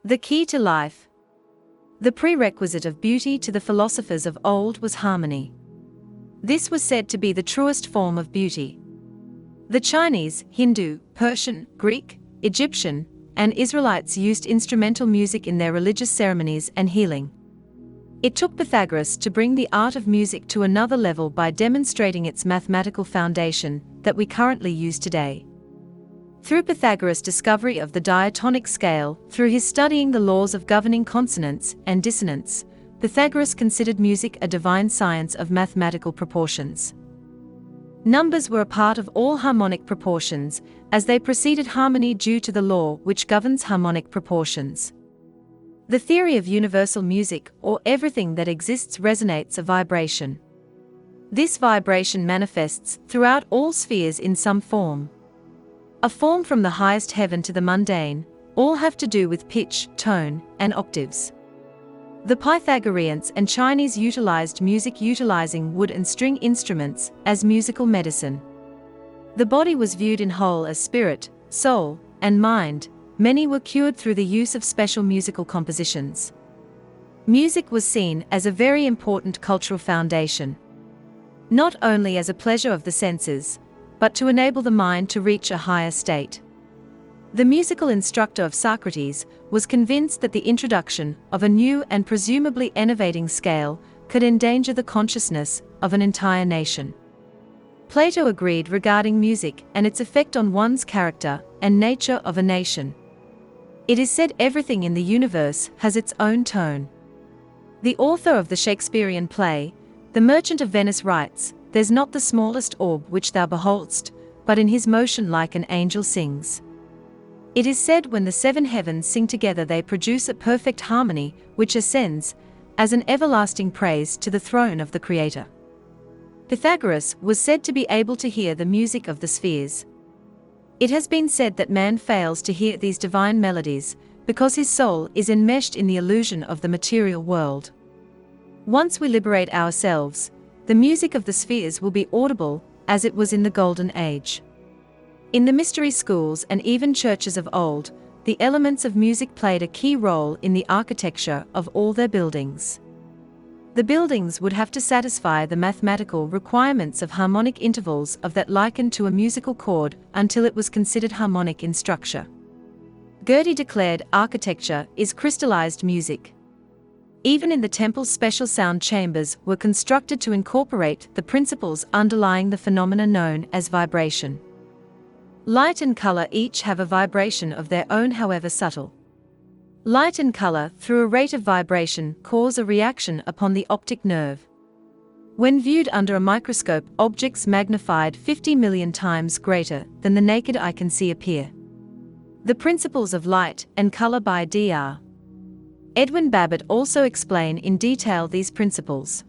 The key to life. The prerequisite of beauty to the philosophers of old was harmony. This was said to be the truest form of beauty. The Chinese, Hindu, Persian, Greek, Egyptian, and Israelites used instrumental music in their religious ceremonies and healing. It took Pythagoras to bring the art of music to another level by demonstrating its mathematical foundation that we currently use today. Through Pythagoras' discovery of the diatonic scale, through his studying the laws of governing consonance and dissonance, Pythagoras considered music a divine science of mathematical proportions. Numbers were a part of all harmonic proportions, as they preceded harmony due to the law which governs harmonic proportions. The theory of universal music, or everything that exists, resonates a vibration. This vibration manifests throughout all spheres in some form. A form from the highest heaven to the mundane, all have to do with pitch, tone, and octaves. The Pythagoreans and Chinese utilized music utilizing wood and string instruments as musical medicine. The body was viewed in whole as spirit, soul, and mind. Many were cured through the use of special musical compositions. Music was seen as a very important cultural foundation. Not only as a pleasure of the senses, but to enable the mind to reach a higher state. The musical instructor of Socrates was convinced that the introduction of a new and presumably innovating scale could endanger the consciousness of an entire nation. Plato agreed regarding music and its effect on one's character and nature of a nation. It is said everything in the universe has its own tone. The author of the Shakespearean play, The Merchant of Venice, writes, "There's not the smallest orb which thou behold'st, but in his motion like an angel sings." It is said when the seven heavens sing together they produce a perfect harmony which ascends, as an everlasting praise, to the throne of the Creator. Pythagoras was said to be able to hear the music of the spheres. It has been said that man fails to hear these divine melodies because his soul is enmeshed in the illusion of the material world. Once we liberate ourselves, the music of the spheres will be audible, as it was in the Golden Age. In the mystery schools and even churches of old, the elements of music played a key role in the architecture of all their buildings. The buildings would have to satisfy the mathematical requirements of harmonic intervals of that likened to a musical chord until it was considered harmonic in structure. Goethe declared architecture is crystallized music. Even in the temple's special sound chambers were constructed to incorporate the principles underlying the phenomena known as vibration. Light and color each have a vibration of their own, however subtle. Light and color, through a rate of vibration, cause a reaction upon the optic nerve. When viewed under a microscope, objects magnified 50 million times greater than the naked eye can see appear. The principles of light and color by Dr. Edwin Babbitt also explain in detail these principles.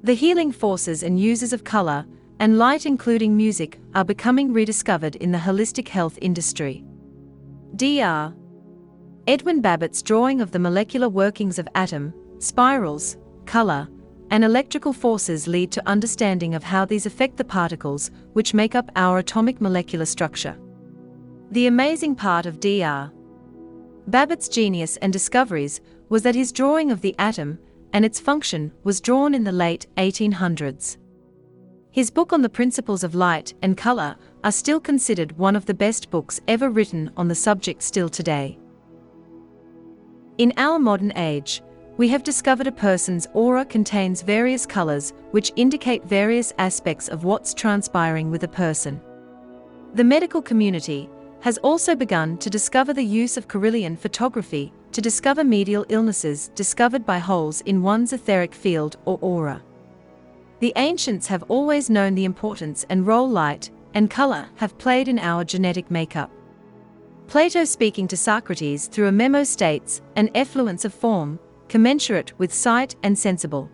The healing forces and uses of color and light, including music, are becoming rediscovered in the holistic health industry. Dr. Edwin Babbitt's drawing of the molecular workings of atom, spirals, color, and electrical forces lead to understanding of how these affect the particles which make up our atomic molecular structure. The amazing part of Dr. Babbitt's genius and discoveries was that his drawing of the atom and its function was drawn in the late 1800s. His book on the principles of light and color are still considered one of the best books ever written on the subject still today. In our modern age, we have discovered a person's aura contains various colors which indicate various aspects of what's transpiring with a person. The medical community has also begun to discover the use of Carillion photography to discover medial illnesses discovered by holes in one's etheric field or aura. The ancients have always known the importance and role light and color have played in our genetic makeup. Plato, speaking to Socrates through a memo, states an effluence of form, commensurate with sight and sensible.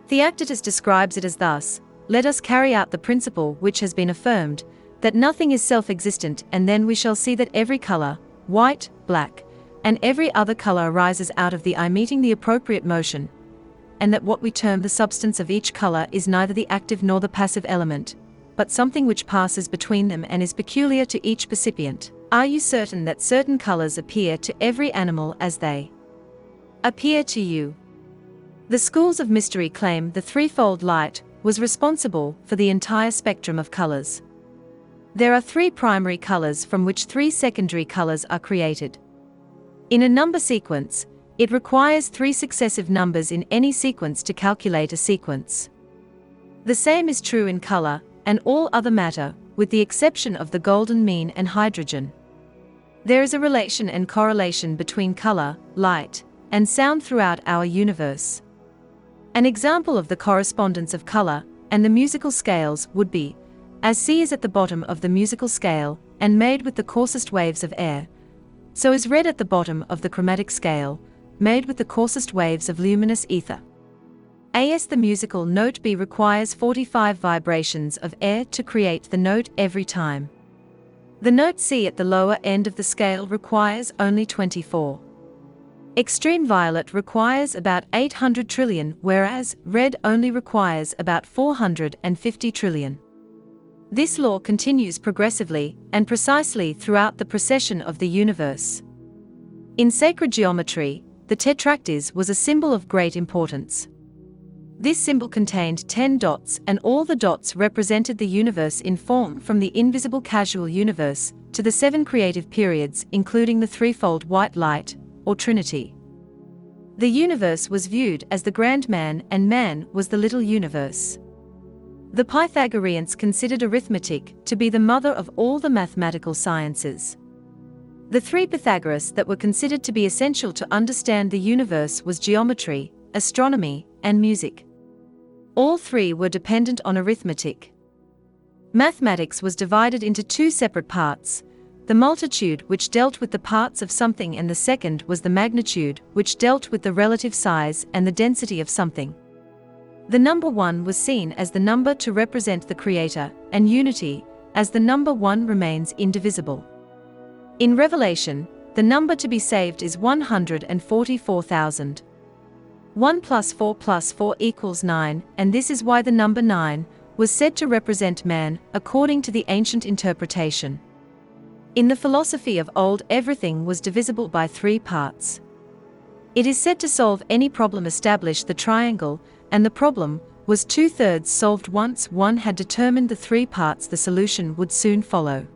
Theaetetus describes it as thus: "Let us carry out the principle which has been affirmed, that nothing is self-existent, and then we shall see that every color, white, black, and every other color arises out of the eye meeting the appropriate motion, and that what we term the substance of each color is neither the active nor the passive element, but something which passes between them and is peculiar to each percipient, Are you certain that certain colors appear to every animal as they appear to you? The schools of mystery claim the threefold light was responsible for the entire spectrum of colors. There are three primary colors from which three secondary colors are created. In a number sequence, it requires three successive numbers in any sequence to calculate a sequence. The same is true in color and all other matter, with the exception of the golden mean and hydrogen. There is a relation and correlation between color, light, and sound throughout our universe. An example of the correspondence of color and the musical scales would be, as C is at the bottom of the musical scale and made with the coarsest waves of air, so is red at the bottom of the chromatic scale, made with the coarsest waves of luminous ether. As the musical note B requires 45 vibrations of air to create the note every time. The note C at the lower end of the scale requires only 24. Extreme violet requires about 800 trillion, whereas red only requires about 450 trillion. This law continues progressively and precisely throughout the procession of the universe. In sacred geometry, the tetractys was a symbol of great importance. This symbol contained 10 dots, and all the dots represented the universe in form from the invisible casual universe to the 7 creative periods, including the threefold white light, or Trinity. The universe was viewed as the grand man, and man was the little universe. The Pythagoreans considered arithmetic to be the mother of all the mathematical sciences. The three Pythagoras that were considered to be essential to understand the universe was geometry, astronomy, and music. All three were dependent on arithmetic. Mathematics was divided into two separate parts: the multitude, which dealt with the parts of something, and the second was the magnitude, which dealt with the relative size and the density of something. The number 1 was seen as the number to represent the Creator, and unity, as the number 1 remains indivisible. In Revelation, the number to be saved is 144,000. 1 plus 4 equals 9, and this is why the number 9 was said to represent man, according to the ancient interpretation. In the philosophy of old, everything was divisible by 3 parts. It is said to solve any problem establish the triangle, and the problem was 2/3 solved once one had determined the 3 parts. The solution would soon follow.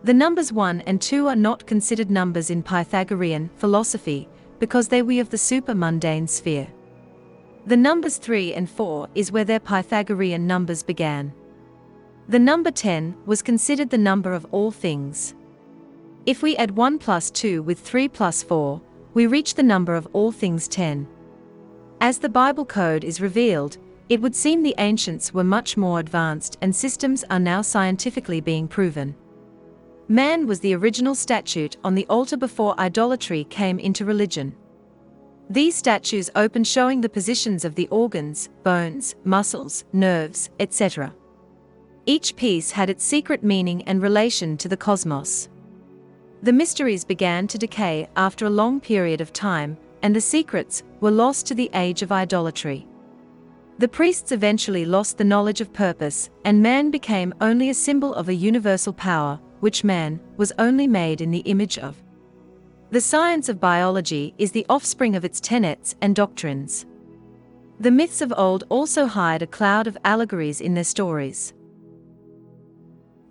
The numbers 1 and 2 are not considered numbers in Pythagorean philosophy, because they were of the super-mundane sphere. The numbers 3 and 4 is where their Pythagorean numbers began. The number 10 was considered the number of all things. If we add 1 plus 2 with 3 plus 4, we reach the number of all things 10. As the Bible code is revealed, it would seem the ancients were much more advanced, and systems are now scientifically being proven. Man was the original statute on the altar before idolatry came into religion. These statues open showing the positions of the organs, bones, muscles, nerves, etc. Each piece had its secret meaning and relation to the cosmos. The mysteries began to decay after a long period of time, and the secrets were lost to the age of idolatry. The priests eventually lost the knowledge of purpose, and man became only a symbol of a universal power, which man was only made in the image of. The science of biology is the offspring of its tenets and doctrines. The myths of old also hide a cloud of allegories in their stories.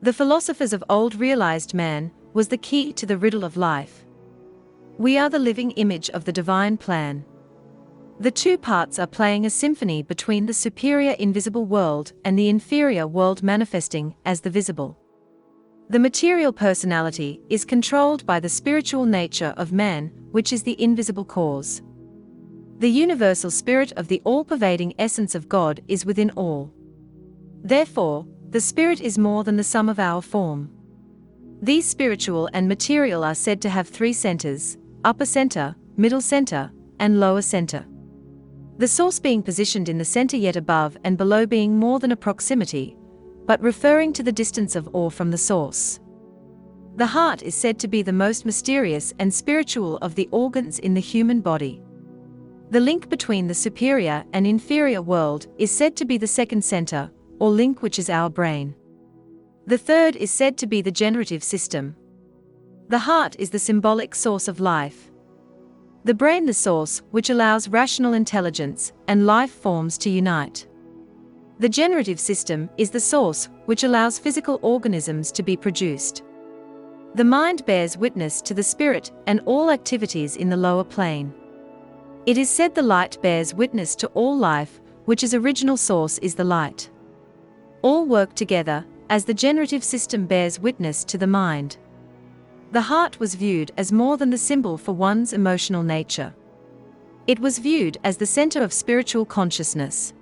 The philosophers of old realized man was the key to the riddle of life. We are the living image of the divine plan. The 2 parts are playing a symphony between the superior invisible world and the inferior world manifesting as the visible. The material personality is controlled by the spiritual nature of man, which is the invisible cause. The universal spirit of the all-pervading essence of God is within all. Therefore, the spirit is more than the sum of our form. These spiritual and material are said to have 3 centers: upper center, middle center, and lower center. The source being positioned in the center, yet above and below being more than a proximity, but referring to the distance of or from the source. The heart is said to be the most mysterious and spiritual of the organs in the human body. The link between the superior and inferior world is said to be the second center, or link, which is our brain. The third is said to be the generative system. The heart is the symbolic source of life. The brain the source which allows rational intelligence and life forms to unite. The generative system is the source which allows physical organisms to be produced. The mind bears witness to the spirit and all activities in the lower plane. It is said the light bears witness to all life, which is original source is the light. All work together, as the generative system bears witness to the mind. The heart was viewed as more than the symbol for one's emotional nature. It was viewed as the center of spiritual consciousness.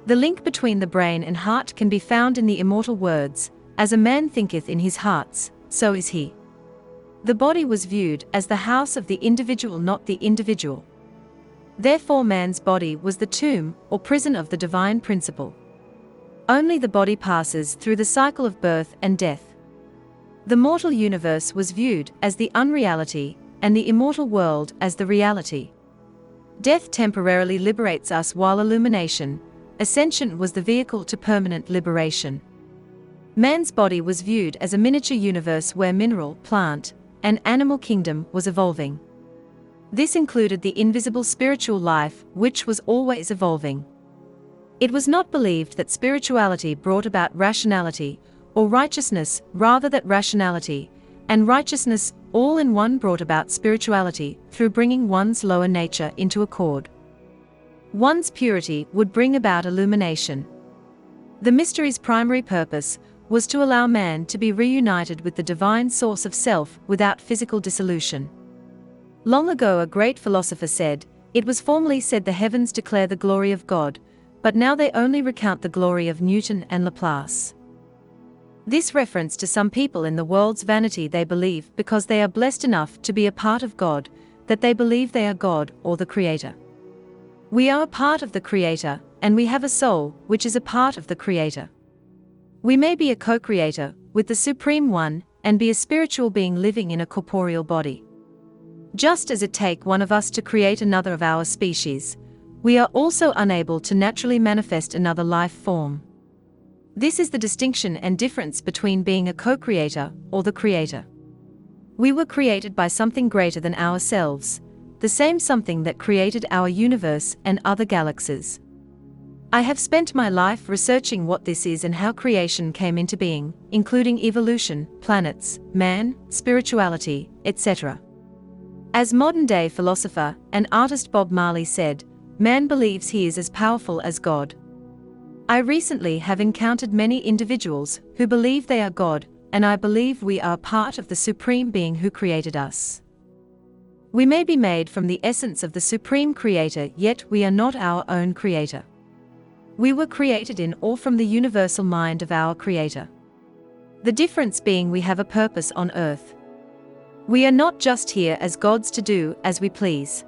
The link between the brain and heart can be found in the immortal words, "As a man thinketh in his hearts, so is he." The body was viewed as the house of the individual, not the individual. Therefore man's body was the tomb or prison of the divine principle. Only the body passes through the cycle of birth and death. The mortal universe was viewed as the unreality, and the immortal world as the reality. Death temporarily liberates us, while illumination, ascension, was the vehicle to permanent liberation. Man's body was viewed as a miniature universe where mineral, plant, and animal kingdom was evolving. This included the invisible spiritual life, which was always evolving. It was not believed that spirituality brought about rationality or righteousness, rather that rationality and righteousness all in one brought about spirituality through bringing one's lower nature into accord. One's purity would bring about illumination. The mystery's primary purpose was to allow man to be reunited with the divine source of self without physical dissolution. Long ago a great philosopher said, "It was formerly said the heavens declare the glory of God, but now they only recount the glory of Newton and Laplace." This reference to some people in the world's vanity they believe because they are blessed enough to be a part of God, that they believe they are God or the Creator. We are a part of the Creator, and we have a soul which is a part of the Creator. We may be a co-creator with the Supreme One and be a spiritual being living in a corporeal body. Just as it takes one of us to create another of our species, we are also unable to naturally manifest another life form. This is the distinction and difference between being a co-creator or the Creator. We were created by something greater than ourselves, the same something that created our universe and other galaxies. I have spent my life researching what this is and how creation came into being, including evolution, planets, man, spirituality, etc. As modern-day philosopher and artist Bob Marley said, "Man believes he is as powerful as God." I recently have encountered many individuals who believe they are God, and I believe we are part of the Supreme Being who created us. We may be made from the essence of the Supreme Creator, yet we are not our own Creator. We were created in or from the universal mind of our Creator. The difference being we have a purpose on earth. We are not just here as gods to do as we please.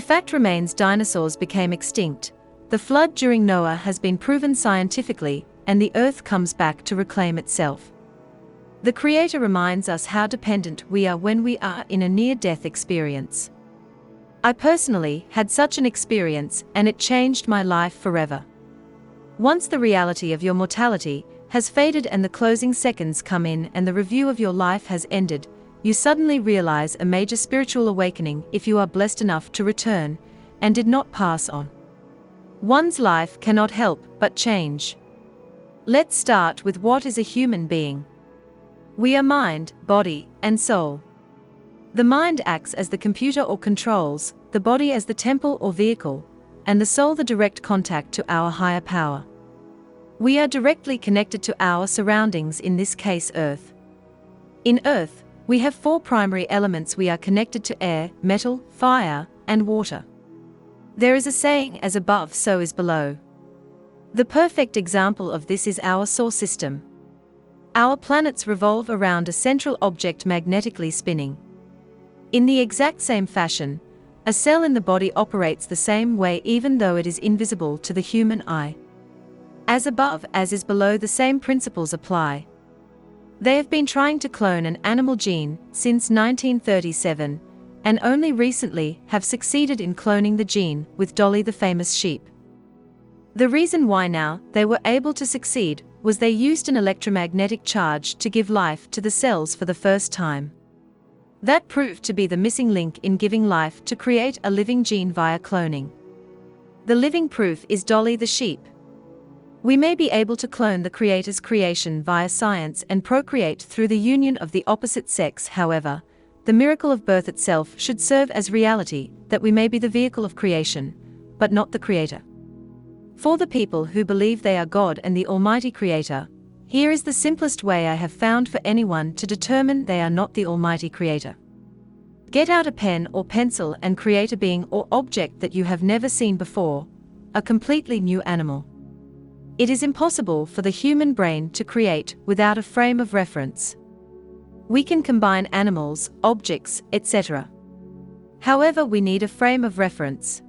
Fact remains dinosaurs became extinct. The flood during Noah has been proven scientifically, and the earth comes back to reclaim itself. The Creator reminds us how dependent we are when we are in a near-death experience. I personally had such an experience, and it changed my life forever. Once the reality of your mortality has faded and the closing seconds come in and the review of your life has ended, you suddenly realize a major spiritual awakening if you are blessed enough to return and did not pass on. One's life cannot help but change. Let's start with what is a human being. We are mind, body, and soul. The mind acts as the computer or controls, the body as the temple or vehicle, and the soul the direct contact to our higher power. We are directly connected to our surroundings, in this case Earth. In Earth, we have four primary elements. We are connected to air, metal, fire, and water. There is a saying, "As above, so is below." The perfect example of this is our solar system. Our planets revolve around a central object magnetically spinning. In the exact same fashion, a cell in the body operates the same way even though it is invisible to the human eye. As above, as is below, the same principles apply. They have been trying to clone an animal gene since 1937, and only recently have succeeded in cloning the gene with Dolly the famous sheep. The reason why now they were able to succeed was they used an electromagnetic charge to give life to the cells for the first time. That proved to be the missing link in giving life to create a living gene via cloning. The living proof is Dolly the sheep. We may be able to clone the Creator's creation via science and procreate through the union of the opposite sex. However, the miracle of birth itself should serve as reality, that we may be the vehicle of creation, but not the Creator. For the people who believe they are God and the Almighty Creator, here is the simplest way I have found for anyone to determine they are not the Almighty Creator. Get out a pen or pencil and create a being or object that you have never seen before, a completely new animal. It is impossible for the human brain to create without a frame of reference. We can combine animals, objects, etc. However, we need a frame of reference.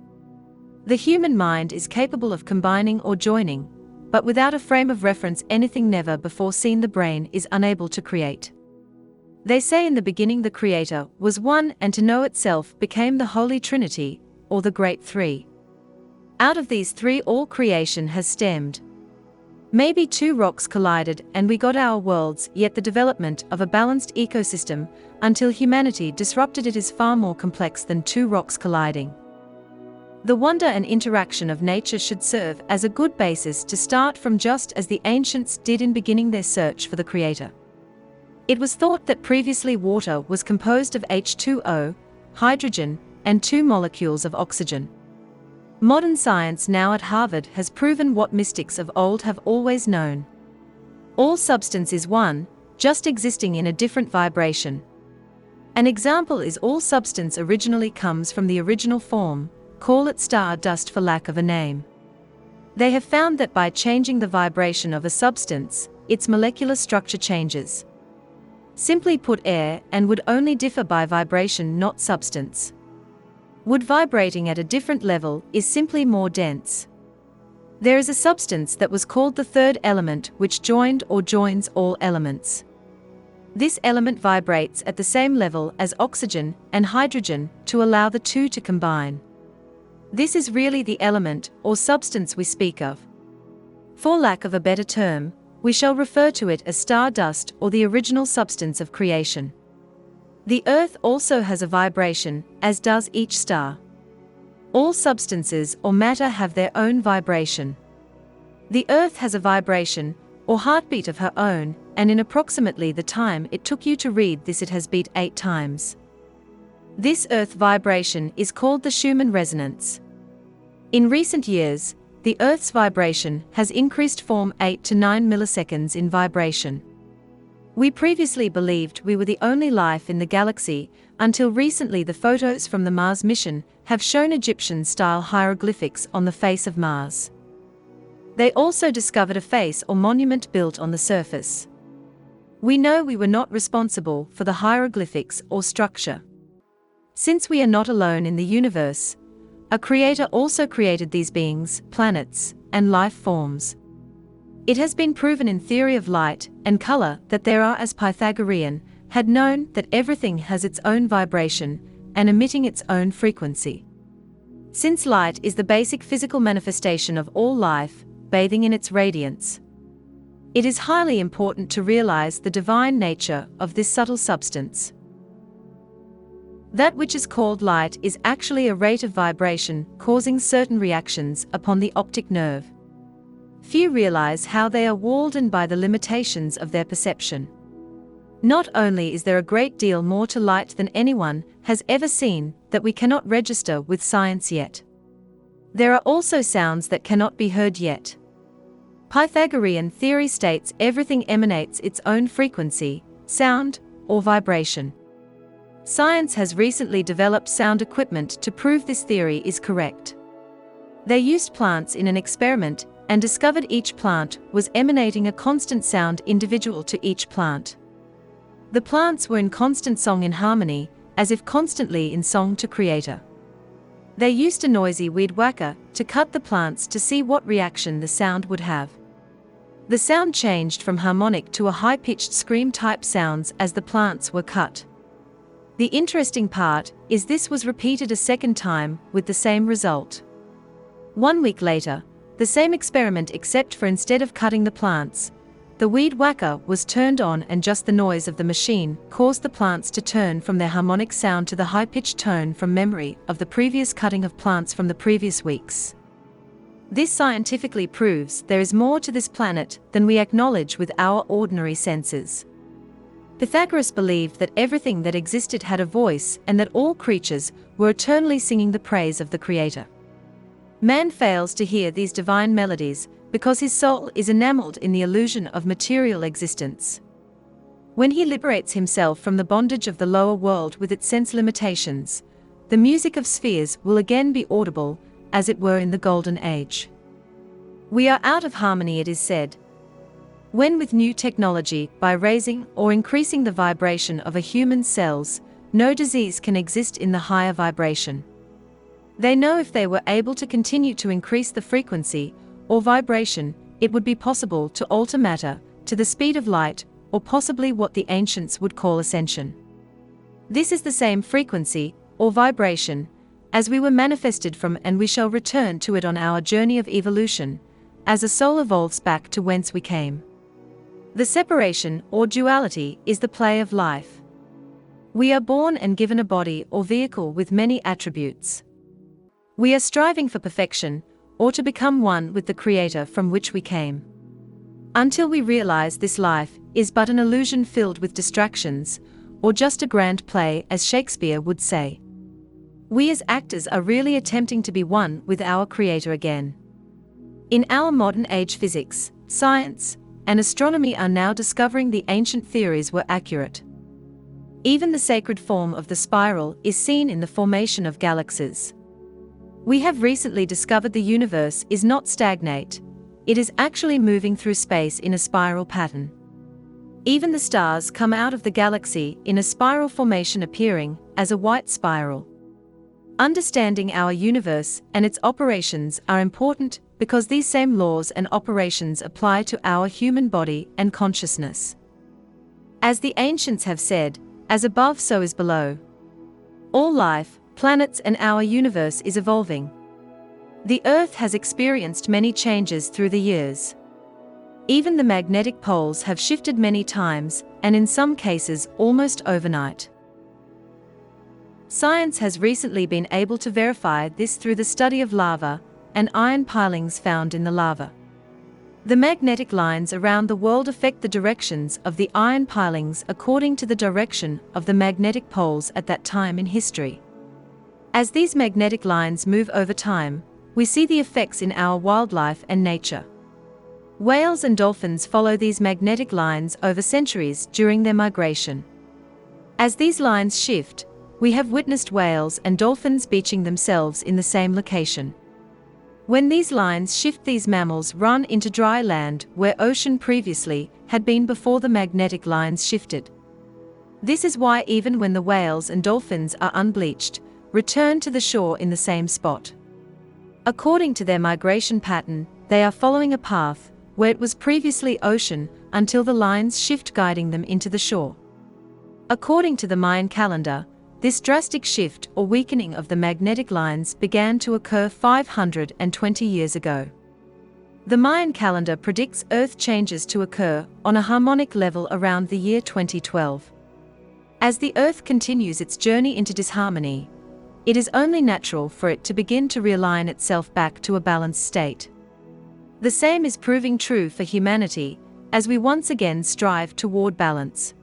The human mind is capable of combining or joining, but without a frame of reference, anything never before seen the brain is unable to create. They say in the beginning the Creator was one, and to know itself became the Holy Trinity, or the Great Three. Out of these three all creation has stemmed. Maybe two rocks collided and we got our worlds, yet the development of a balanced ecosystem until humanity disrupted it is far more complex than two rocks colliding. The wonder and interaction of nature should serve as a good basis to start from, just as the ancients did in beginning their search for the Creator. It was thought that previously water was composed of H2O, hydrogen, and two molecules of oxygen. Modern science now at Harvard has proven what mystics of old have always known. All substance is one, just existing in a different vibration. An example is all substance originally comes from the original form, call it star dust for lack of a name. They have found that by changing the vibration of a substance, its molecular structure changes. Simply put, air and wood only differ by vibration, not substance. Wood vibrating at a different level is simply more dense. There is a substance that was called the third element which joined or joins all elements. This element vibrates at the same level as oxygen and hydrogen to allow the two to combine. This is really the element or substance we speak of. For lack of a better term, we shall refer to it as stardust or the original substance of creation. The earth also has a vibration, as does each star. All substances or matter have their own vibration. The earth has a vibration, or heartbeat of her own, and in approximately the time it took you to read this it has beat 8 times. This earth vibration is called the Schumann resonance. In recent years, the earth's vibration has increased from 8 to 9 milliseconds in vibration. We previously believed we were the only life in the galaxy, until recently the photos from the Mars mission have shown Egyptian-style hieroglyphics on the face of Mars. They also discovered a face or monument built on the surface. We know we were not responsible for the hieroglyphics or structure. Since we are not alone in the universe, a creator also created these beings, planets, and life forms. It has been proven in theory of light and color that there are, as Pythagorean had known, that everything has its own vibration and emitting its own frequency. Since light is the basic physical manifestation of all life, bathing in its radiance, it is highly important to realize the divine nature of this subtle substance. That which is called light is actually a rate of vibration causing certain reactions upon the optic nerve. Few realize how they are walled in by the limitations of their perception. Not only is there a great deal more to light than anyone has ever seen that we cannot register with science yet, there are also sounds that cannot be heard yet. Pythagorean theory states everything emanates its own frequency, sound, or vibration. Science has recently developed sound equipment to prove this theory is correct. They used plants in an experiment and discovered each plant was emanating a constant sound individual to each plant. The plants were in constant song in harmony, as if constantly in song to Creator. They used a noisy weed whacker to cut the plants to see what reaction the sound would have. The sound changed from harmonic to a high-pitched scream-type sounds as the plants were cut. The interesting part is this was repeated a second time with the same result. 1 week later, the same experiment except for instead of cutting the plants, the weed whacker was turned on, and just the noise of the machine caused the plants to turn from their harmonic sound to the high-pitched tone from memory of the previous cutting of plants from the previous weeks. This scientifically proves there is more to this planet than we acknowledge with our ordinary senses. Pythagoras believed that everything that existed had a voice and that all creatures were eternally singing the praise of the Creator. Man fails to hear these divine melodies because his soul is enameled in the illusion of material existence. When he liberates himself from the bondage of the lower world with its sense limitations, the music of spheres will again be audible, as it were in the Golden Age. We are out of harmony, it is said, when with new technology, by raising or increasing the vibration of a human's cells, no disease can exist in the higher vibration. They know if they were able to continue to increase the frequency or vibration, it would be possible to alter matter to the speed of light, or possibly what the ancients would call ascension. This is the same frequency or vibration as we were manifested from, and we shall return to it on our journey of evolution, as a soul evolves back to whence we came. The separation or duality is the play of life. We are born and given a body or vehicle with many attributes. We are striving for perfection, or to become one with the Creator from which we came. Until we realize this life is but an illusion filled with distractions, or just a grand play, as Shakespeare would say. We as actors are really attempting to be one with our Creator again. In our modern age, physics, science, and astronomy are now discovering the ancient theories were accurate. Even the sacred form of the spiral is seen in the formation of galaxies. We have recently discovered the universe is not stagnate, it is actually moving through space in a spiral pattern. Even the stars come out of the galaxy in a spiral formation, appearing as a white spiral. Understanding our universe and its operations are important because these same laws and operations apply to our human body and consciousness. As the ancients have said, as above so is below. All life, planets and our universe is evolving. The Earth has experienced many changes through the years. Even the magnetic poles have shifted many times, and in some cases almost overnight. Science has recently been able to verify this through the study of lava and iron pilings found in the lava. The magnetic lines around the world affect the directions of the iron pilings according to the direction of the magnetic poles at that time in history. As these magnetic lines move over time, we see the effects in our wildlife and nature. Whales and dolphins follow these magnetic lines over centuries during their migration. As these lines shift, we have witnessed whales and dolphins beaching themselves in the same location. When these lines shift, these mammals run into dry land where ocean previously had been before the magnetic lines shifted. This is why even when the whales and dolphins are unbleached, return to the shore in the same spot. According to their migration pattern, they are following a path where it was previously ocean until the lines shift, guiding them into the shore. According to the Mayan calendar, this drastic shift or weakening of the magnetic lines began to occur 520 years ago. The Mayan calendar predicts Earth changes to occur on a harmonic level around the year 2012. As the Earth continues its journey into disharmony, it is only natural for it to begin to realign itself back to a balanced state. The same is proving true for humanity, as we once again strive toward balance.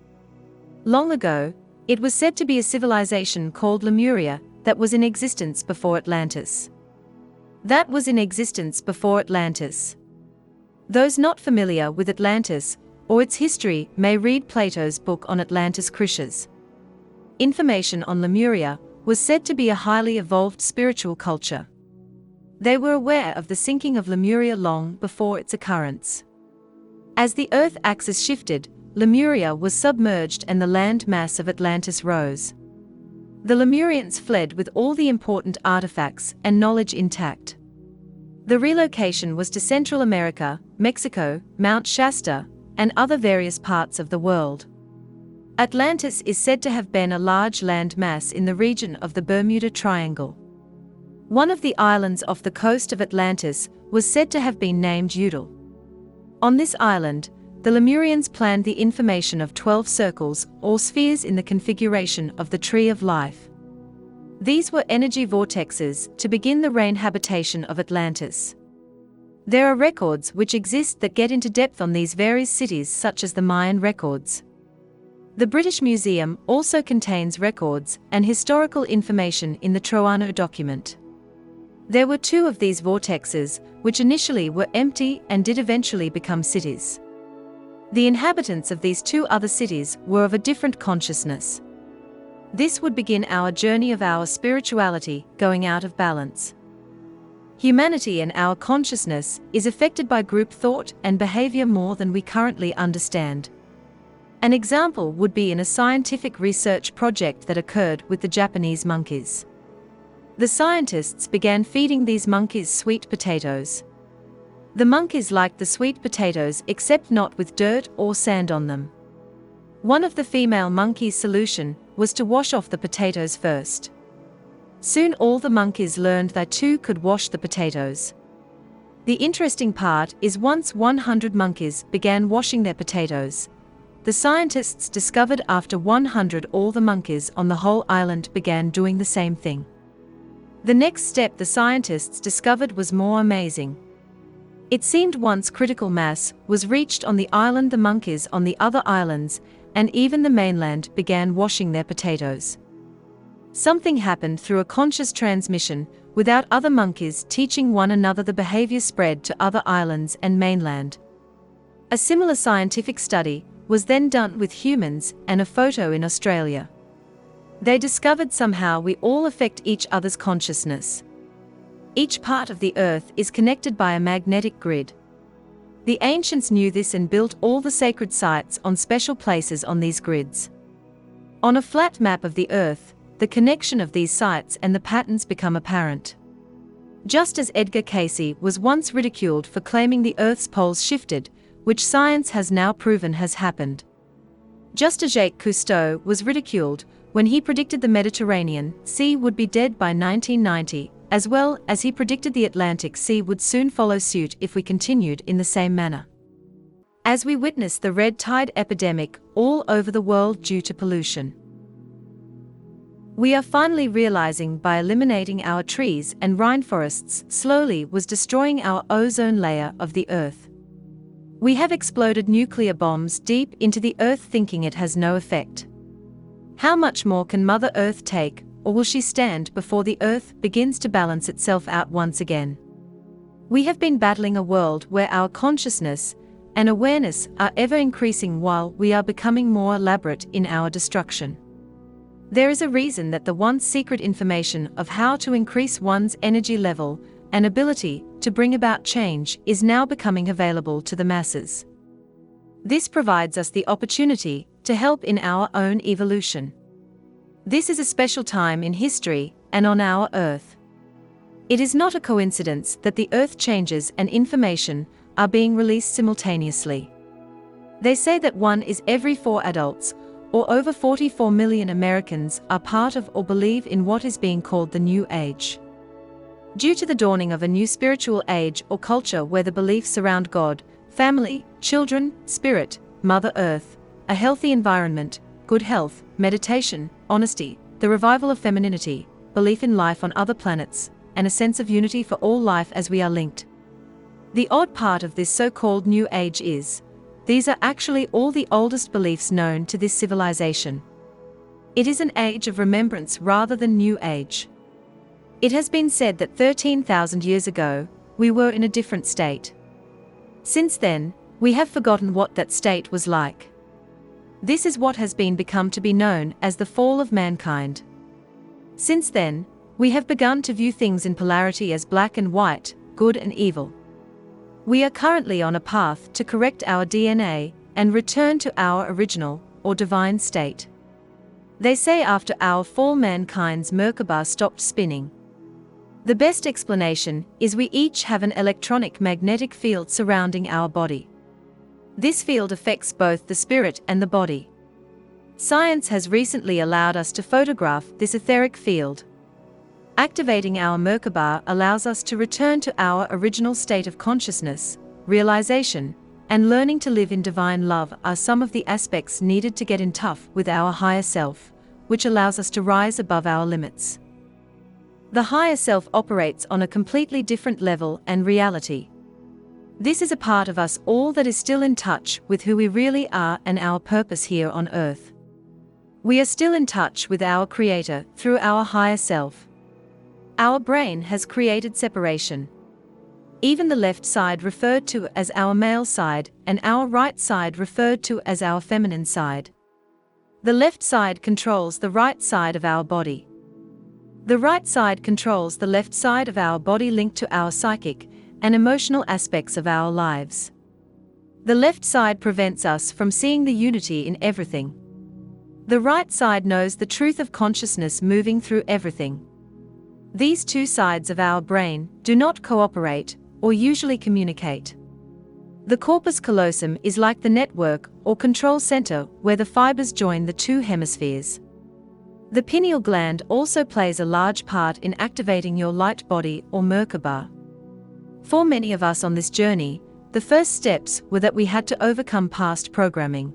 Long ago, it was said to be a civilization called Lemuria that was in existence before Atlantis. That was in existence before Atlantis. Those not familiar with Atlantis or its history may read Plato's book on Atlantis Critias. Information on Lemuria was said to be a highly evolved spiritual culture. They were aware of the sinking of Lemuria long before its occurrence. As the Earth axis shifted, Lemuria was submerged and the land mass of Atlantis rose. The Lemurians fled with all the important artifacts and knowledge intact. The relocation was to Central America, Mexico, Mount Shasta, and other various parts of the world. Atlantis is said to have been a large land mass in the region of the Bermuda Triangle. One of the islands off the coast of Atlantis was said to have been named Udall. On this island, the Lemurians planned the information of 12 circles or spheres in the configuration of the tree of life. These were energy vortexes to begin the rain habitation of Atlantis. There are records which exist that get into depth on these various cities, such as the Mayan records. The British Museum also contains records and historical information in the Troano document. There were 2 of these vortexes, which initially were empty and did eventually become cities. The inhabitants of these 2 other cities were of a different consciousness. This would begin our journey of our spirituality going out of balance. Humanity and our consciousness is affected by group thought and behavior more than we currently understand. An example would be in a scientific research project that occurred with the Japanese monkeys. The scientists began feeding these monkeys sweet potatoes. The monkeys liked the sweet potatoes except not with dirt or sand on them. One of the female monkeys' solution was to wash off the potatoes first. Soon all the monkeys learned that too could wash the potatoes. The interesting part is once 100 monkeys began washing their potatoes, the scientists discovered after 100 all the monkeys on the whole island began doing the same thing. The next step the scientists discovered was more amazing. It seemed once critical mass was reached on the island, the monkeys on the other islands, and even the mainland began washing their potatoes. Something happened through a conscious transmission, without other monkeys teaching one another. The behavior spread to other islands and mainland. A similar scientific study was then done with humans and a photo in Australia. They discovered somehow we all affect each other's consciousness. Each part of the earth is connected by a magnetic grid. The ancients knew this and built all the sacred sites on special places on these grids. On a flat map of the earth, the connection of these sites and the patterns become apparent. Just as Edgar Cayce was once ridiculed for claiming the earth's poles shifted, which science has now proven has happened. Just as Jacques Cousteau was ridiculed when he predicted the Mediterranean Sea would be dead by 1990, as well as he predicted the Atlantic Sea would soon follow suit if we continued in the same manner. As we witness the red tide epidemic all over the world due to pollution, we are finally realizing by eliminating our trees and rainforests slowly was destroying our ozone layer of the earth. We have exploded nuclear bombs deep into the earth thinking it has no effect. How much more can Mother Earth take, or will she stand before the earth begins to balance itself out once again? We have been battling a world where our consciousness and awareness are ever increasing while we are becoming more elaborate in our destruction. There is a reason that the once secret information of how to increase one's energy level and ability to bring about change is now becoming available to the masses. This provides us the opportunity to help in our own evolution. This is a special time in history and on our Earth. It is not a coincidence that the Earth changes and information are being released simultaneously. They say that 1 in every 4 adults, or over 44 million Americans, are part of or believe in what is being called the New Age. Due to the dawning of a new spiritual age or culture where the beliefs around God, family, children, spirit, Mother Earth, a healthy environment, good health, meditation, honesty, the revival of femininity, belief in life on other planets, and a sense of unity for all life as we are linked. The odd part of this so-called New Age is, these are actually all the oldest beliefs known to this civilization. It is an age of remembrance rather than New Age. It has been said that 13,000 years ago, we were in a different state. Since then, we have forgotten what that state was like. This is what has been become to be known as the fall of mankind. Since then, we have begun to view things in polarity as black and white, good and evil. We are currently on a path to correct our DNA and return to our original, or divine state. They say after our fall mankind's Merkaba stopped spinning. The best explanation is we each have an electronic magnetic field surrounding our body. This field affects both the spirit and the body. Science has recently allowed us to photograph this etheric field. Activating our Merkaba allows us to return to our original state of consciousness, realization, and learning to live in divine love are some of the aspects needed to get in touch with our higher self, which allows us to rise above our limits. The higher self operates on a completely different level and reality. This is a part of us all that is still in touch with who we really are and our purpose here on earth. We are still in touch with our Creator through our higher self. Our brain has created separation. Even the left side referred to as our male side and our right side referred to as our feminine side. The left side controls the right side of our body. The right side controls the left side of our body linked to our psychic and emotional aspects of our lives. The left side prevents us from seeing the unity in everything. The right side knows the truth of consciousness moving through everything. These two sides of our brain do not cooperate or usually communicate. The corpus callosum is like the network or control center where the fibers join the two hemispheres. The pineal gland also plays a large part in activating your light body or Merkaba. For many of us on this journey, the first steps were that we had to overcome past programming.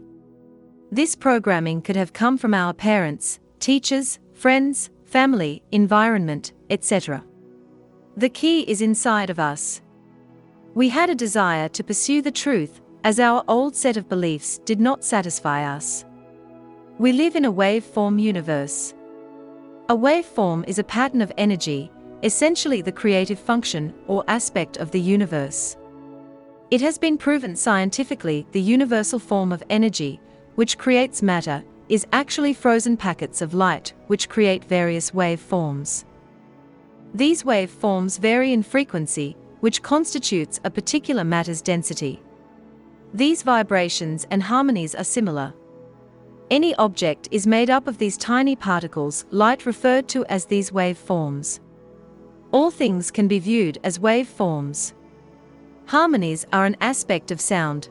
This programming could have come from our parents, teachers, friends, family, environment, etc. The key is inside of us. We had a desire to pursue the truth, as our old set of beliefs did not satisfy us. We live in a waveform universe. A waveform is a pattern of energy, essentially the creative function or aspect of the universe. It has been proven scientifically the universal form of energy, which creates matter, is actually frozen packets of light which create various waveforms. These waveforms vary in frequency, which constitutes a particular matter's density. These vibrations and harmonies are similar. Any object is made up of these tiny particles, light referred to as these waveforms. All things can be viewed as waveforms. Harmonies are an aspect of sound.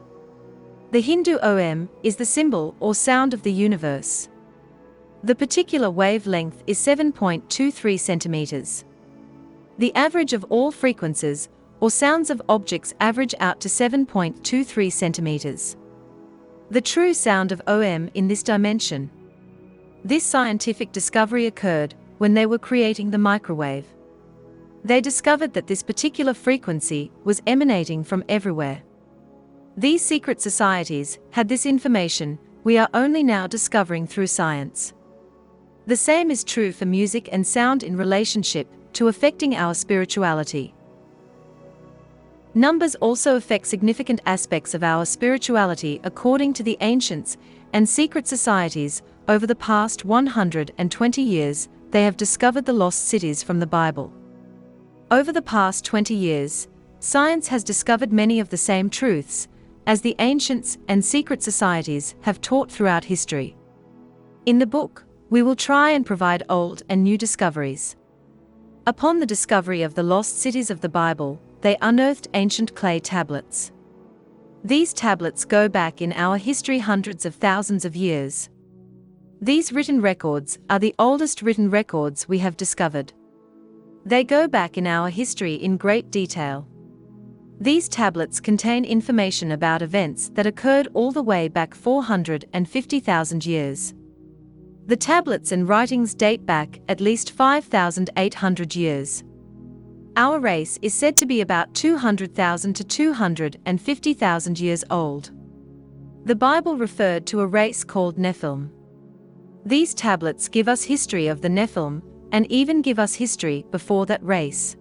The Hindu Om is the symbol or sound of the universe. The particular wavelength is 7.23 centimeters. The average of all frequencies or sounds of objects average out to 7.23 centimeters. The true sound of Om in this dimension. This scientific discovery occurred when they were creating the microwave. They discovered that this particular frequency was emanating from everywhere. These secret societies had this information we are only now discovering through science. The same is true for music and sound in relationship to affecting our spirituality. Numbers also affect significant aspects of our spirituality according to the ancients and secret societies. Over the past 120 years, they have discovered the lost cities from the Bible. Over the past 20 years, science has discovered many of the same truths as the ancients and secret societies have taught throughout history. In the book, we will try and provide old and new discoveries. Upon the discovery of the lost cities of the Bible, they unearthed ancient clay tablets. These tablets go back in our history hundreds of thousands of years. These written records are the oldest written records we have discovered. They go back in our history in great detail. These tablets contain information about events that occurred all the way back 450,000 years. The tablets and writings date back at least 5,800 years. Our race is said to be about 200,000 to 250,000 years old. The Bible referred to a race called Nephilim. These tablets give us history of the Nephilim, and even give us history before that race.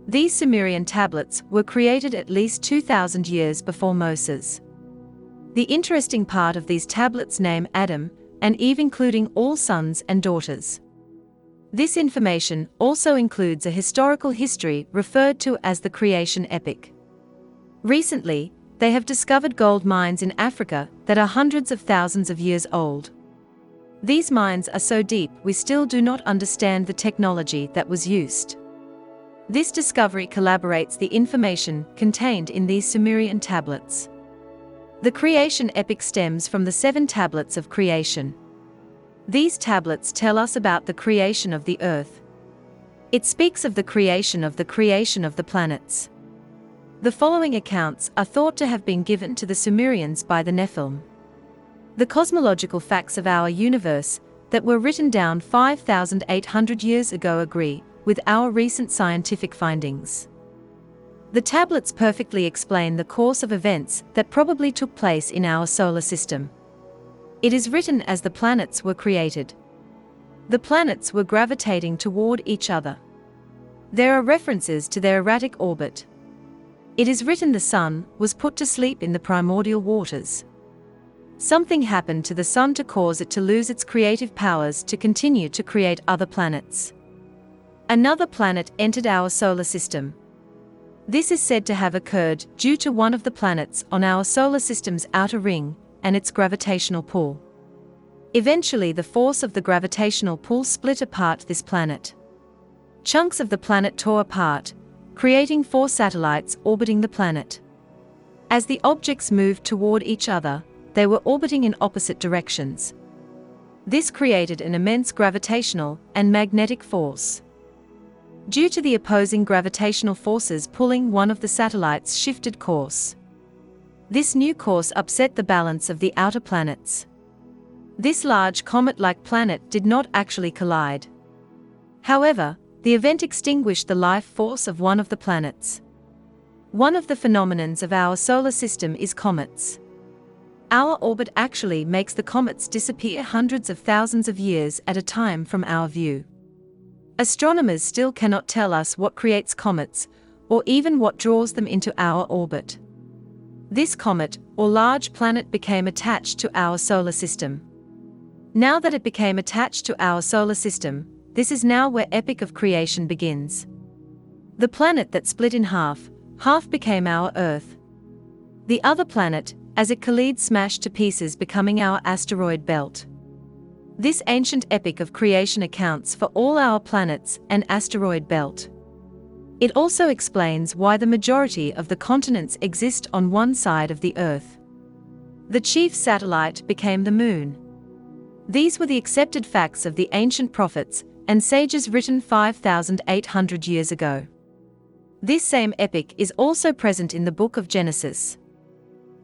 These Sumerian tablets were created at least 2,000 years before Moses. The interesting part of these tablets name Adam, and Eve, including all sons and daughters. This information also includes a historical history referred to as the creation epic. Recently, they have discovered gold mines in Africa that are hundreds of thousands of years old. These mines are so deep we still do not understand the technology that was used. This discovery collaborates the information contained in these Sumerian tablets. The creation epic stems from the 7 tablets of creation. These tablets tell us about the creation of the earth. It speaks of the creation of the planets. The following accounts are thought to have been given to the Sumerians by the Nephilim. The cosmological facts of our universe that were written down 5,800 years ago agree with our recent scientific findings. The tablets perfectly explain the course of events that probably took place in our solar system. It is written as the planets were created. The planets were gravitating toward each other. There are references to their erratic orbit. It is written the sun was put to sleep in the primordial waters. Something happened to the sun to cause it to lose its creative powers to continue to create other planets. Another planet entered our solar system. This is said to have occurred due to one of the planets on our solar system's outer ring and its gravitational pull. Eventually, the force of the gravitational pull split apart this planet. Chunks of the planet tore apart, creating 4 satellites orbiting the planet. As the objects moved toward each other, they were orbiting in opposite directions. This created an immense gravitational and magnetic force. Due to the opposing gravitational forces pulling one of the satellites shifted course. This new course upset the balance of the outer planets. This large comet-like planet did not actually collide. However, the event extinguished the life force of one of the planets. One of the phenomenons of our solar system is comets. Our orbit actually makes the comets disappear hundreds of thousands of years at a time from our view. Astronomers still cannot tell us what creates comets, or even what draws them into our orbit. This comet, or large planet, became attached to our solar system. Now that it became attached to our solar system, this is now where epic of creation begins. The planet that split in half became our Earth. The other planet, as it collided, smashed to pieces, becoming our asteroid belt. This ancient epic of creation accounts for all our planets and asteroid belt. It also explains why the majority of the continents exist on one side of the Earth. The chief satellite became the Moon. These were the accepted facts of the ancient prophets and sages written 5,800 years ago. This same epic is also present in the book of Genesis.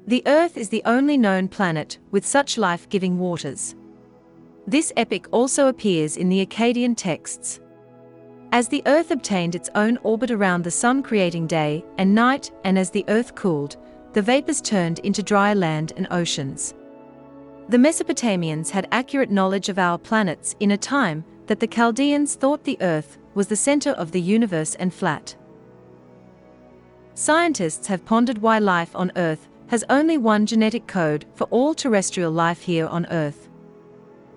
The Earth is the only known planet with such life-giving waters. This epic also appears in the Akkadian texts. As the Earth obtained its own orbit around the sun, creating day and night, and as the Earth cooled, the vapors turned into dry land and oceans. The Mesopotamians had accurate knowledge of our planets in a time that the Chaldeans thought the Earth was the center of the universe and flat. Scientists have pondered why life on Earth has only one genetic code for all terrestrial life here on Earth.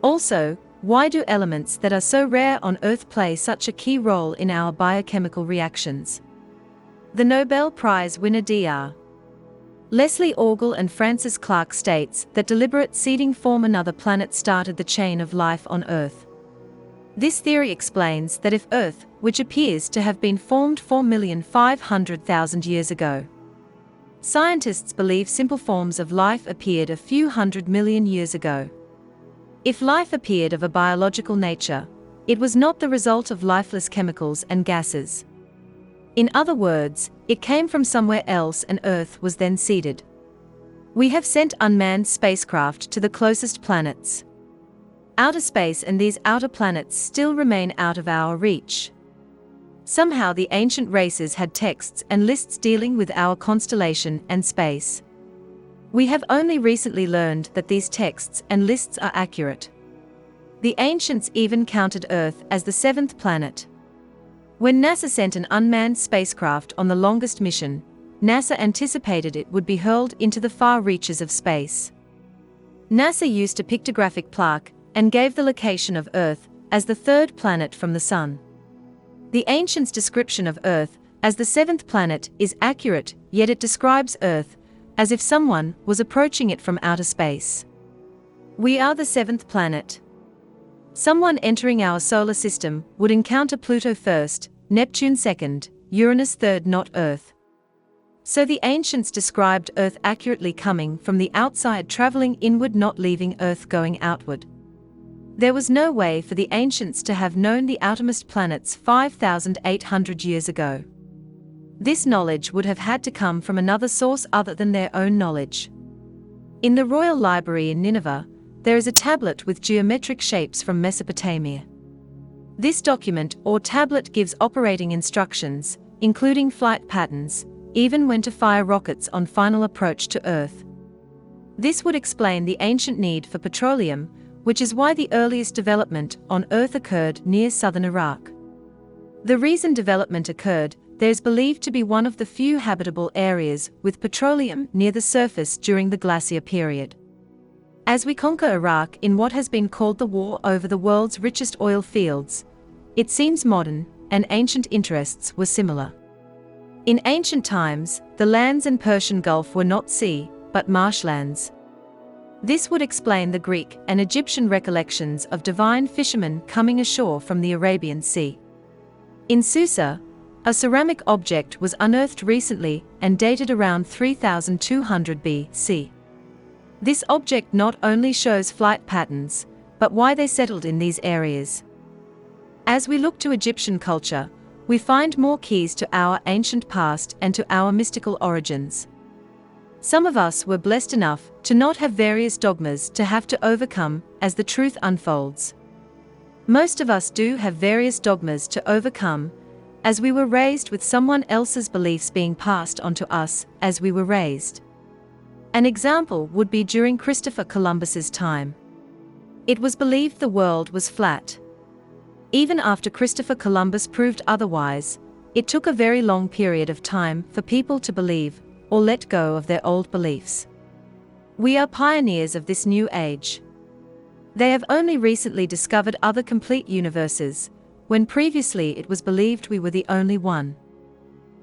Also, why do elements that are so rare on Earth play such a key role in our biochemical reactions? The Nobel Prize winner Dr. Leslie Orgel and Francis Clark states that deliberate seeding from another planet started the chain of life on Earth. This theory explains that if Earth, which appears to have been formed 4,500,000 years ago, scientists believe simple forms of life appeared a few 100 million years ago. If life appeared of a biological nature, it was not the result of lifeless chemicals and gases. In other words, it came from somewhere else and Earth was then seeded. We have sent unmanned spacecraft to the closest planets. Outer space and these outer planets still remain out of our reach. Somehow the ancient races had texts and lists dealing with our constellation and space. We have only recently learned that these texts and lists are accurate. The ancients even counted Earth as the 7th planet. When NASA sent an unmanned spacecraft on the longest mission, NASA anticipated it would be hurled into the far reaches of space. NASA used a pictographic plaque and gave the location of Earth as the 3rd planet from the Sun. The ancients' description of Earth as the 7th planet is accurate, yet it describes Earth as if someone was approaching it from outer space. We are the 7th planet. Someone entering our solar system would encounter Pluto first, Neptune second, Uranus third, not Earth. So the ancients described Earth accurately, coming from the outside, traveling inward, not leaving Earth, going outward. There was no way for the ancients to have known the outermost planets 5,800 years ago. This knowledge would have had to come from another source other than their own knowledge. In the royal library in Nineveh, there is a tablet with geometric shapes from Mesopotamia. This document or tablet gives operating instructions, including flight patterns, even when to fire rockets on final approach to Earth. This would explain the ancient need for petroleum, which is why the earliest development on Earth occurred near southern Iraq. The reason development occurred there is believed to be one of the few habitable areas with petroleum near the surface during the glacier period. As we conquer Iraq in what has been called the war over the world's richest oil fields, it seems modern and ancient interests were similar. In ancient times, the lands in Persian Gulf were not sea, but marshlands. This would explain the Greek and Egyptian recollections of divine fishermen coming ashore from the Arabian Sea. In Susa, a ceramic object was unearthed recently and dated around 3200 BC. This object not only shows flight patterns, but why they settled in these areas. As we look to Egyptian culture, we find more keys to our ancient past and to our mystical origins. Some of us were blessed enough to not have various dogmas to have to overcome as the truth unfolds. Most of us do have various dogmas to overcome, as we were raised with someone else's beliefs being passed on to us as we were raised. An example would be during Christopher Columbus's time. It was believed the world was flat. Even after Christopher Columbus proved otherwise, it took a very long period of time for people to believe or let go of their old beliefs. We are pioneers of this new age. They have only recently discovered other complete universes, when previously it was believed we were the only one.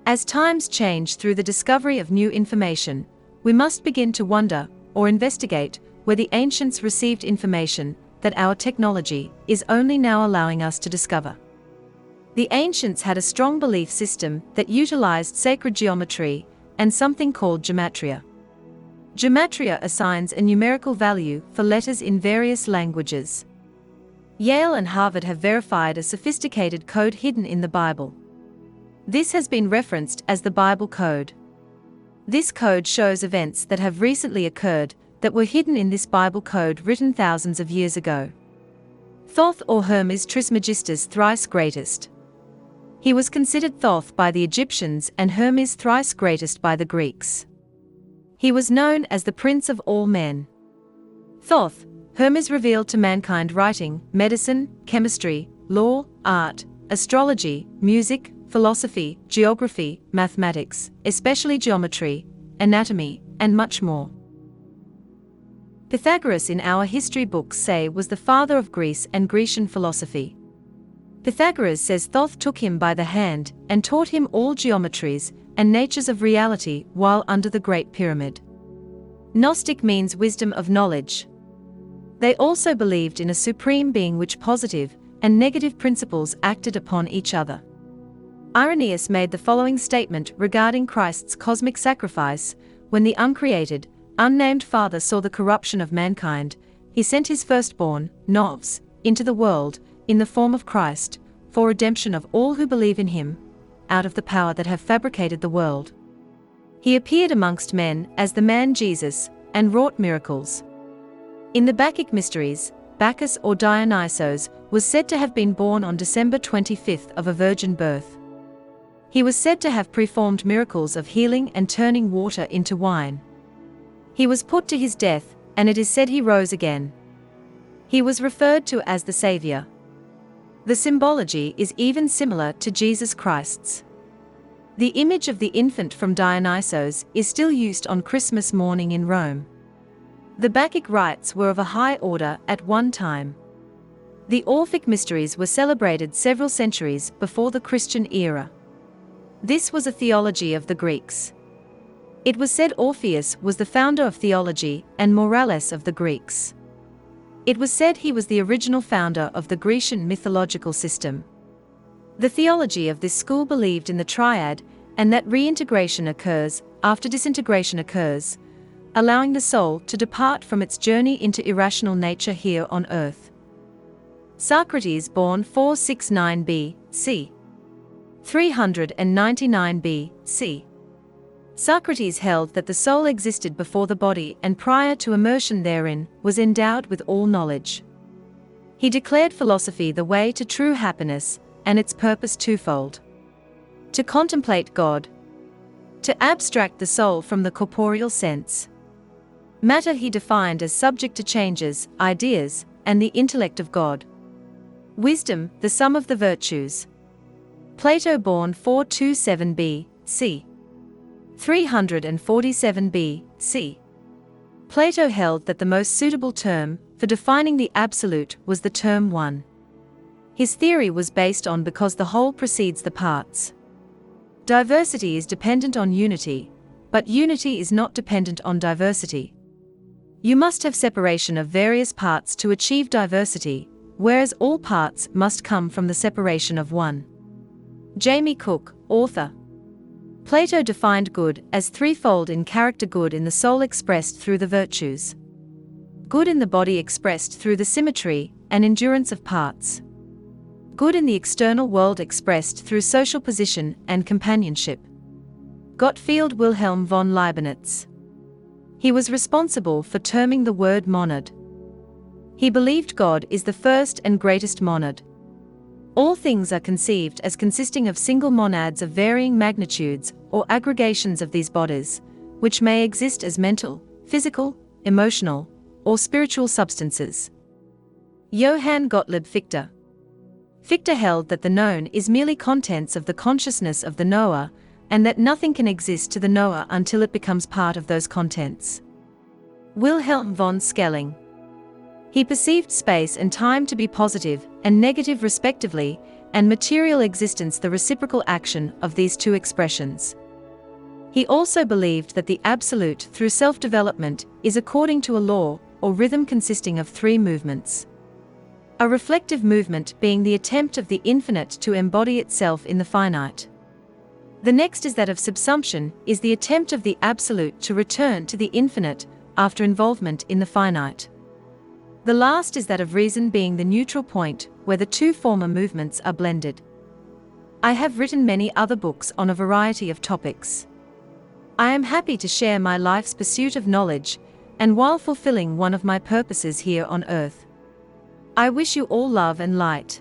As times change through the discovery of new information, we must begin to wonder, or investigate, where the ancients received information that our technology is only now allowing us to discover. The ancients had a strong belief system that utilized sacred geometry and something called gematria. Gematria assigns a numerical value for letters in various languages. Yale and Harvard have verified a sophisticated code hidden in the Bible. This has been referenced as the Bible Code. This code shows events that have recently occurred that were hidden in this Bible code written thousands of years ago. Thoth or Hermes Trismegistus thrice greatest. He was considered Thoth by the Egyptians and Hermes thrice greatest by the Greeks. He was known as the Prince of all men. Thoth, Hermes revealed to mankind writing, medicine, chemistry, law, art, astrology, music, philosophy, geography, mathematics, especially geometry, anatomy, and much more. Pythagoras in our history books say was the father of Greece and Grecian philosophy. Pythagoras says Thoth took him by the hand and taught him all geometries and natures of reality while under the Great Pyramid. Gnostic means wisdom of knowledge. They also believed in a supreme being which positive and negative principles acted upon each other. Irenaeus made the following statement regarding Christ's cosmic sacrifice: when the uncreated, unnamed Father saw the corruption of mankind, he sent his firstborn, Novs, into the world, in the form of Christ, for redemption of all who believe in him, out of the power that have fabricated the world. He appeared amongst men as the man Jesus, and wrought miracles. In the Bacchic mysteries, Bacchus or Dionysos was said to have been born on December 25th of a virgin birth. He was said to have performed miracles of healing and turning water into wine. He was put to his death, and it is said he rose again. He was referred to as the Savior. The symbology is even similar to Jesus Christ's. The image of the infant from Dionysos is still used on Christmas morning in Rome. The Bacchic rites were of a high order at one time. The Orphic mysteries were celebrated several centuries before the Christian era. This was a theology of the Greeks. It was said Orpheus was the founder of theology and morales of the Greeks. It was said he was the original founder of the Grecian mythological system. The theology of this school believed in the triad, and that reintegration occurs after disintegration occurs, allowing the soul to depart from its journey into irrational nature here on earth. Socrates, born 469 B.C. 399 B.C. Socrates held that the soul existed before the body and prior to immersion therein was endowed with all knowledge. He declared philosophy the way to true happiness, and its purpose twofold: to contemplate God, to abstract the soul from the corporeal sense. Matter he defined as subject to changes, ideas, and the intellect of God. Wisdom, the sum of the virtues. Plato, born 427 B.C. 347 B.C. Plato held that the most suitable term for defining the absolute was the term one. His theory was based on because the whole precedes the parts. Diversity is dependent on unity, but unity is not dependent on diversity. You must have separation of various parts to achieve diversity, whereas all parts must come from the separation of one. Jamie Cook, author. Plato defined good as threefold in character: good in the soul expressed through the virtues, good in the body expressed through the symmetry and endurance of parts, good in the external world expressed through social position and companionship. Gottfried Wilhelm von Leibniz. He was responsible for terming the word monad. He believed God is the first and greatest monad. All things are conceived as consisting of single monads of varying magnitudes or aggregations of these bodies, which may exist as mental, physical, emotional, or spiritual substances. Johann Gottlieb Fichte. Fichte held that the known is merely contents of the consciousness of the knower, and that nothing can exist to the knower until it becomes part of those contents. Wilhelm von Schelling. He perceived space and time to be positive and negative respectively, and material existence the reciprocal action of these two expressions. He also believed that the absolute through self-development is according to a law or rhythm consisting of three movements. A reflective movement being the attempt of the infinite to embody itself in the finite. The next is that of subsumption, is the attempt of the absolute to return to the infinite after involvement in the finite. The last is that of reason, being the neutral point where the two former movements are blended. I have written many other books on a variety of topics. I am happy to share my life's pursuit of knowledge, and while fulfilling one of my purposes here on earth. I wish you all love and light.